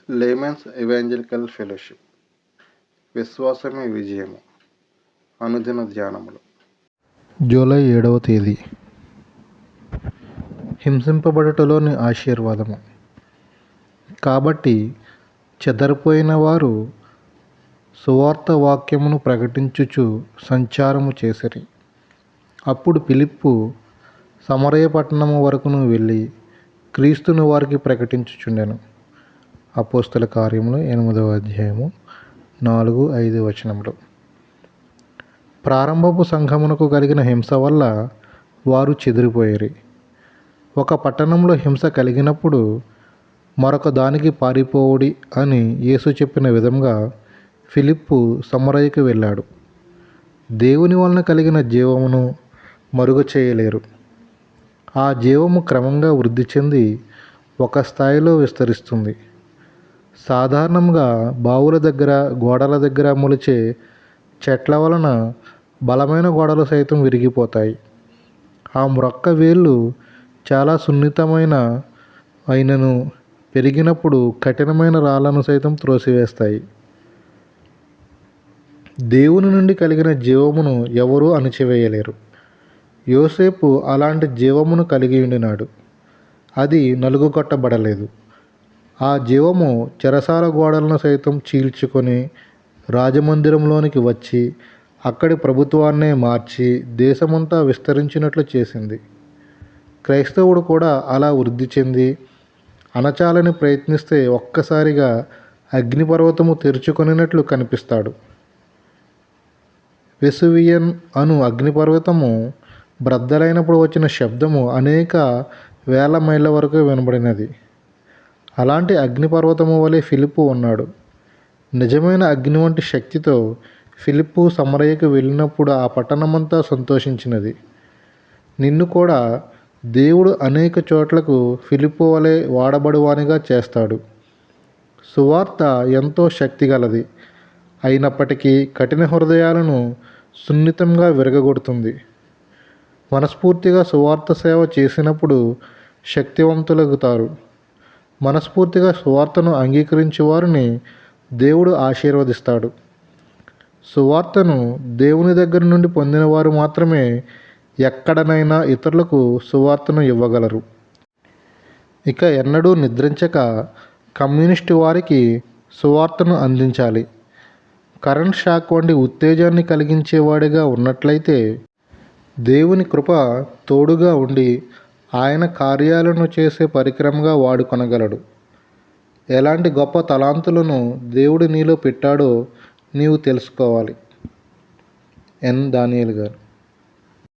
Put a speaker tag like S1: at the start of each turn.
S1: Laymen's evangelical fellowship. విశ్వాసమే విజయము. అనుదిన ధ్యానములు.
S2: July 7వ తేదీ. హింసింపబడుటలోని ఆశీర్వాదము. కాబట్టి చెదరిపోయిన వారు సువార్త వాక్యమును ప్రకటించుచు సంచారము చేసిరి. అప్పుడు ఫిలిప్పు సమరయ పట్టణము వరకును వెళ్ళి క్రీస్తును వారికి ప్రకటించుచుండెను. అపోస్తల కార్యములు 8వ అధ్యాయము 4-5 వచనములు. ప్రారంభపు సంఘమునకు కలిగిన హింస వల్ల వారు చెదిరిపోయిరి. ఒక పట్టణంలో హింస కలిగినప్పుడు మరొక దానికి పారిపోవుడి అని యేసు చెప్పిన విధంగా ఫిలిప్పు సమరయకు వెళ్ళాడు. దేవుని వలన కలిగిన జీవమును మరుగ చేయలేరు. ఆ జీవము క్రమంగా వృద్ధి చెంది ఒక స్థాయిలో విస్తరిస్తుంది. సాధారణంగా బావుల దగ్గర, గోడల దగ్గర మొలిచే చెట్ల వలన బలమైన గోడలు సైతం విరిగిపోతాయి. ఆ మొక్క వేళ్ళు చాలా సున్నితమైన అయినను పెరిగినప్పుడు కఠినమైన రాళ్లను సైతం త్రోసివేస్తాయి. దేవుని నుండి కలిగిన జీవమును ఎవరూ అణిచివేయలేరు. యోసేపు అలాంటి జీవమును కలిగి ఉండినాడు. అది నలుగుకొట్టబడలేదు. ఆ జీవము చెరసాల గోడలను సైతం చీల్చుకొని రాజమందిరంలోనికి వచ్చి అక్కడి ప్రభుత్వాన్నే మార్చి దేశమంతా విస్తరించినట్లు చేసింది. క్రైస్తవుడు కూడా అలా వృద్ధి చెంది అణచాలని ప్రయత్నిస్తే ఒక్కసారిగా అగ్నిపర్వతము తెరుచుకొనినట్లు కనిపిస్తాడు. వెసువియన్ అను అగ్నిపర్వతము బ్రద్దలైనప్పుడు వచ్చిన శబ్దము అనేక వేల మైళ్ళ వరకు వినబడినది. అలాంటి అగ్నిపర్వతము వలె ఫిలిప్పు ఉన్నాడు. నిజమైన అగ్ని వంటి శక్తితో ఫిలిప్పు సమరయకు వెళ్ళినప్పుడు ఆ పట్టణమంతా సంతోషించినది. నిన్ను కూడా దేవుడు అనేక చోట్లకు ఫిలిప్పు వలె వాడబడువానిగా చేస్తాడు. సువార్త ఎంతో శక్తిగలది అయినప్పటికీ కఠిన హృదయాలను సున్నితంగా విరగగొడుతుంది. మనస్ఫూర్తిగా సువార్త సేవ చేసినప్పుడు శక్తివంతులగుతారు. మనస్ఫూర్తిగా సువార్తను అంగీకరించే వారిని దేవుడు ఆశీర్వదిస్తాడు. సువార్తను దేవుని దగ్గర నుండి పొందిన వారు మాత్రమే ఎక్కడనైనా ఇతరులకు సువార్తను ఇవ్వగలరు. ఇక ఎన్నడూ నిద్రించక కమ్యూనిస్టు వారికి సువార్తను అందించాలి. కరెంట్ షాక్ వంటి ఉత్తేజాన్ని కలిగించేవాడిగా ఉన్నట్లయితే దేవుని కృప తోడుగా ఉండి ఆయన కార్యాలను చేసే పరికరంగా వాడుకొనగలడు. ఎలాంటి గొప్ప తలాంతులను దేవుడు నీలో పెట్టాడో నీవు తెలుసుకోవాలి. ఎన్. దానియేలు గారు.